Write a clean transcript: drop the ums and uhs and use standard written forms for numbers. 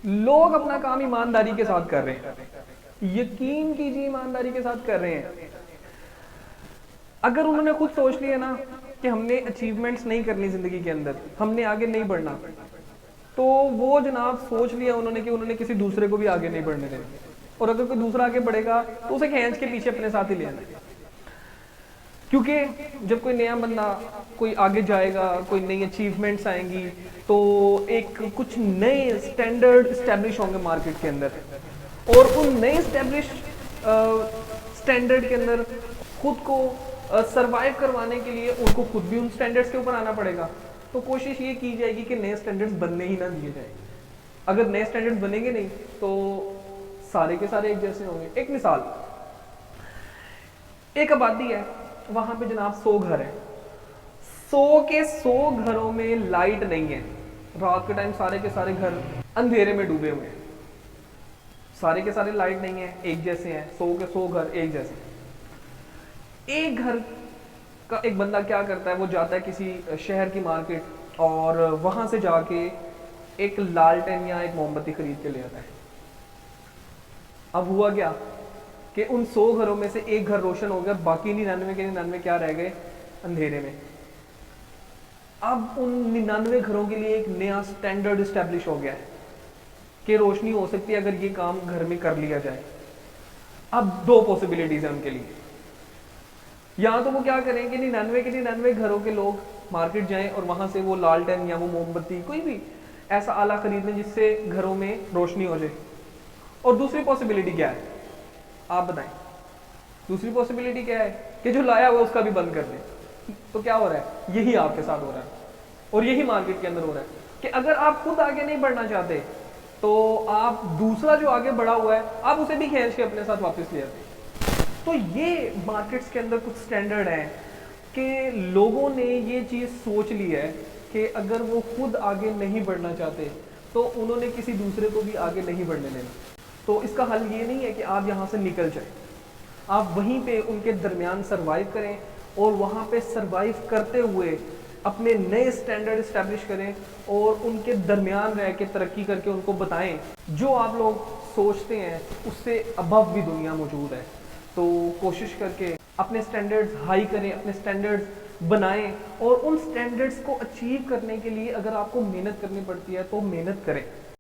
लोग अपना काम ईमानदारी के साथ कर रहे हैं, यकीन कीजिए ईमानदारी के साथ कर रहे हैं। अगर उन्होंने खुद सोच लिया ना कि हमने अचीवमेंट्स नहीं करनी जिंदगी के अंदर, हमने आगे नहीं बढ़ना, तो वो जनाब सोच लिया उन्होंने कि उन्होंने किसी दूसरे को भी आगे नहीं बढ़ने देना, और अगर कोई दूसरा आगे बढ़ेगा तो उसे खींच के पीछे अपने साथ ही ले आना। क्योंकि जब कोई नया बंदा कोई आगे जाएगा, कोई नई अचीवमेंट्स आएंगी, तो एक कुछ नए स्टैंडर्ड इस्टेब्लिश होंगे मार्केट के अंदर, और उन नए स्टैब्लिश स्टैंडर्ड के अंदर खुद को सरवाइव करवाने के लिए उनको खुद भी उन स्टैंडर्ड्स के ऊपर आना पड़ेगा। तो कोशिश ये की जाएगी कि नए स्टैंडर्ड्स बनने ही ना दिए जाए। अगर नए स्टैंडर्ड्स बनेंगे नहीं तो सारे के सारे एक जैसे होंगे। एक मिसाल, एक आबादी है, वहां पे जनाब 100 घर है, 100 के 100 घरों में लाइट नहीं है। रात के टाइम सारे के सारे घर अंधेरे में डूबे हुए हैं, सारे के सारे लाइट नहीं है, एक जैसे हैं, 100 के 100 घर एक जैसे हैं। एक घर का एक बंदा क्या करता है, वो जाता है किसी शहर की मार्केट और वहां से जाके एक लालटेन या एक मोमबत्ती खरीद के ले आता है। अब हुआ क्या कि उन 100 घरों में से एक घर रोशन हो गया, बाकी 99 के 99 क्या रह गए, अंधेरे में। अब उन 99 घरों के लिए एक नया स्टैंडर्ड इस्टेब्लिश हो गया है कि रोशनी हो सकती है अगर ये काम घर में कर लिया जाए। अब दो पॉसिबिलिटीज है उनके लिए, या तो वो क्या करेंगे, 99 के 99 घरों के लोग मार्केट जाएं और वहां से वो लालटेन या वो मोमबत्ती कोई भी ऐसा आला खरीद लें जिससे घरों में रोशनी हो जाए। और दूसरी पॉसिबिलिटी क्या है, आप बताएं, दूसरी पॉसिबिलिटी क्या है कि जो लाया हुआ उसका भी बंद कर दे। तो क्या हो रहा है, यही आपके साथ हो रहा है और यही मार्केट के अंदर हो रहा है कि अगर आप खुद आगे नहीं बढ़ना चाहते तो आप दूसरा जो आगे बढ़ा हुआ है आप उसे भी खींच के अपने साथ वापस ले आते। तो ये मार्केट्स के अंदर कुछ स्टैंडर्ड हैं कि लोगों ने ये चीज़ सोच ली है कि अगर वो खुद आगे नहीं बढ़ना चाहते तो उन्होंने किसी दूसरे को भी आगे नहीं बढ़ने देना। तो इसका हल ये नहीं है कि आप यहाँ से निकल जाएं, आप वहीं पे उनके दरमियान सरवाइव करें और वहाँ पे सरवाइव करते हुए अपने नए स्टैंडर्ड इस्टेब्लिश करें और उनके दरमियान रह के तरक्की करके उनको बताएं जो आप लोग सोचते हैं उससे अबव भी दुनिया मौजूद है। तो कोशिश करके अपने स्टैंडर्ड्स हाई करें, अपने स्टैंडर्ड्स बनाएं, और उन स्टैंडर्ड्स को अचीव करने के लिए अगर आपको मेहनत करनी पड़ती है तो मेहनत करें।